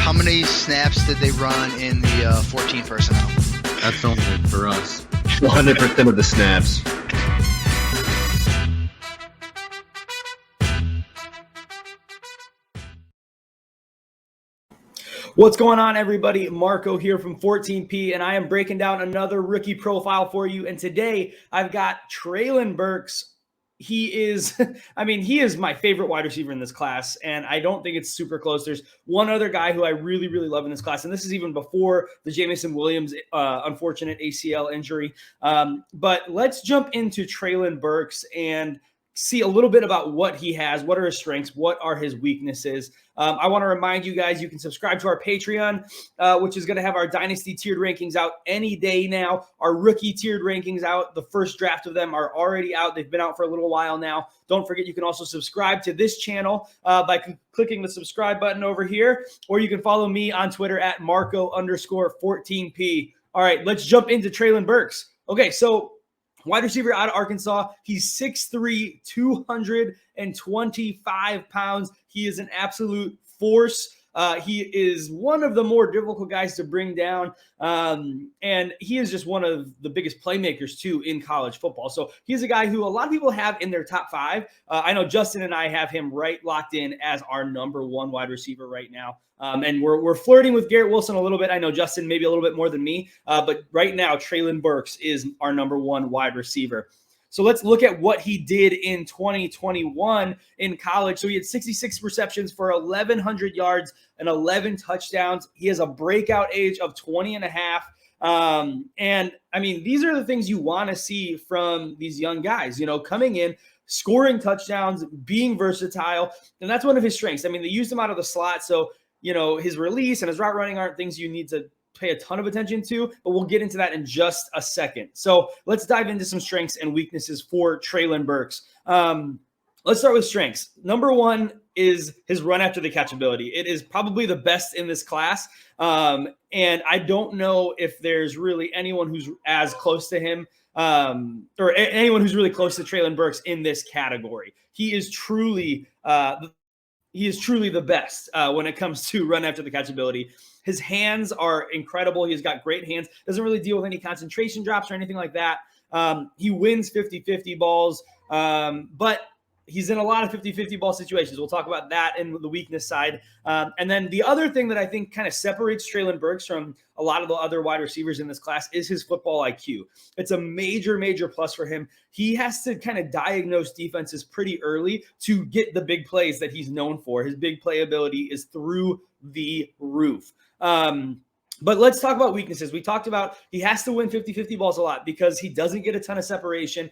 how many snaps did they run in the 14 personnel? That's only for us. 100% of the snaps. What's going on, everybody? Marco here from 14P, and I am breaking down another rookie profile for you. And today I've got Treylon Burks. He is, he is my favorite wide receiver in this class, and I don't think it's super close. There's one other guy who I really, really love in this class, and this is even before the Jameson Williams unfortunate ACL injury. But let's jump into Treylon Burks and see a little bit about what he has, what are his strengths, what are his weaknesses. I want to remind you guys, you can subscribe to our Patreon, which is going to have our Dynasty tiered rankings out any day now. Our rookie tiered rankings out. The first draft of them are already out. They've been out for a little while now. Don't forget, you can also subscribe to this channel by clicking the subscribe button over here, or you can follow me on Twitter at Marco_14P. All right, let's jump into Treylon Burks. Okay, so wide receiver out of Arkansas. He's 6'3", 225 pounds. He is an absolute force. He is one of the more difficult guys to bring down. And he is just one of the biggest playmakers, too, in college football. So he's a guy who a lot of people have in their top five. I know Justin and I have him right locked in as our number one wide receiver right now. And we're flirting with Garrett Wilson a little bit. I know Justin maybe a little bit more than me. But right now, Treylon Burks is our number one wide receiver. So let's look at what he did in 2021 in college. So he had 66 receptions for 1,100 yards and 11 touchdowns. He has a breakout age of 20 and a half. These are the things you want to see from these young guys, coming in, scoring touchdowns, being versatile. And that's one of his strengths. They used him out of the slot. So, his release and his route running aren't things you need to pay a ton of attention to, but we'll get into that in just a second. So let's dive into some strengths and weaknesses for Treylon Burks. Let's start with strengths. Number one is his run after the catch ability. It is probably the best in this class. And I don't know if there's really anyone who's as close to him or anyone who's really close to Treylon Burks in this category. He is truly the best when it comes to run after the catch ability. His hands are incredible. He's got great hands. Doesn't really deal with any concentration drops or anything like that. He wins 50-50 balls, but he's in a lot of 50-50 ball situations. We'll talk about that in the weakness side. And then the other thing that I think kind of separates Treylon Burks from a lot of the other wide receivers in this class is his football IQ. It's a major, major plus for him. He has to kind of diagnose defenses pretty early to get the big plays that he's known for. His big play ability is through the roof. But let's talk about weaknesses. We talked about he has to win 50-50 balls a lot because he doesn't get a ton of separation.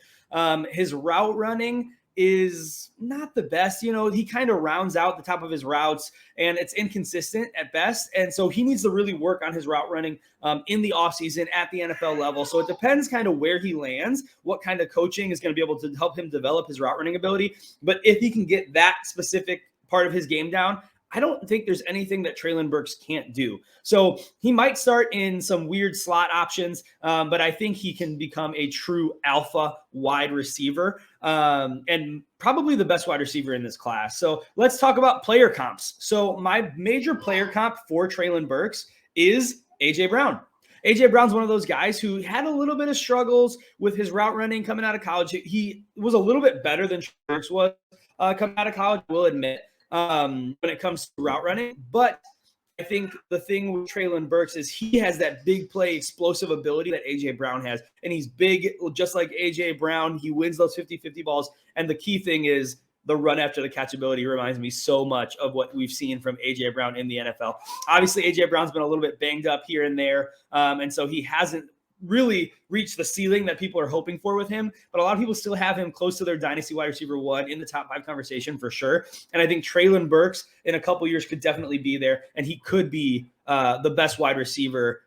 His route running is not the best. He kind of rounds out the top of his routes and it's inconsistent at best. And so he needs to really work on his route running in the offseason at the NFL level. So it depends kind of where he lands, what kind of coaching is going to be able to help him develop his route running ability. But if he can get that specific part of his game down, I don't think there's anything that Treylon Burks can't do. So he might start in some weird slot options, but I think he can become a true alpha wide receiver and probably the best wide receiver in this class. So let's talk about player comps. So my major player comp for Treylon Burks is A.J. Brown. A.J. Brown's one of those guys who had a little bit of struggles with his route running coming out of college. He was a little bit better than Burks was coming out of college, I will admit. When it comes to route running. But I think the thing with Treylon Burks is he has that big play explosive ability that A.J. Brown has. And he's big, just like A.J. Brown. He wins those 50-50 balls. And the key thing is the run after the catch ability reminds me so much of what we've seen from A.J. Brown in the NFL. Obviously, A.J. Brown's been a little bit banged up here and there. And so he hasn't really reached the ceiling that people are hoping for with him, but a lot of people still have him close to their dynasty wide receiver one in the top 5 conversation for sure. And I think Treylon Burks in a couple years could definitely be there, and he could be the best wide receiver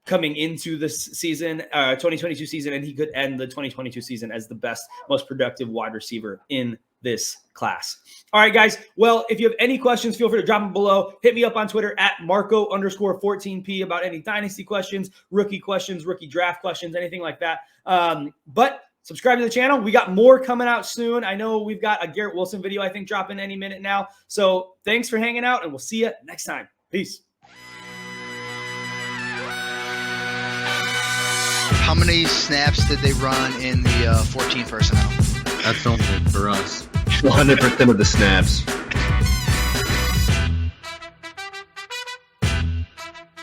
coming into this season, 2022 season, and he could end the 2022 season as the best, most productive wide receiver in this class. All right, guys. Well, if you have any questions, feel free to drop them below. Hit me up on Twitter at Marco_14P about any dynasty questions, rookie draft questions, anything like that. But subscribe to the channel. We got more coming out soon. I know we've got a Garrett Wilson video, I think, dropping any minute now. So thanks for hanging out, and we'll see you next time. Peace. How many snaps did they run in the 14 personnel? That's only for us. 100% of the snaps.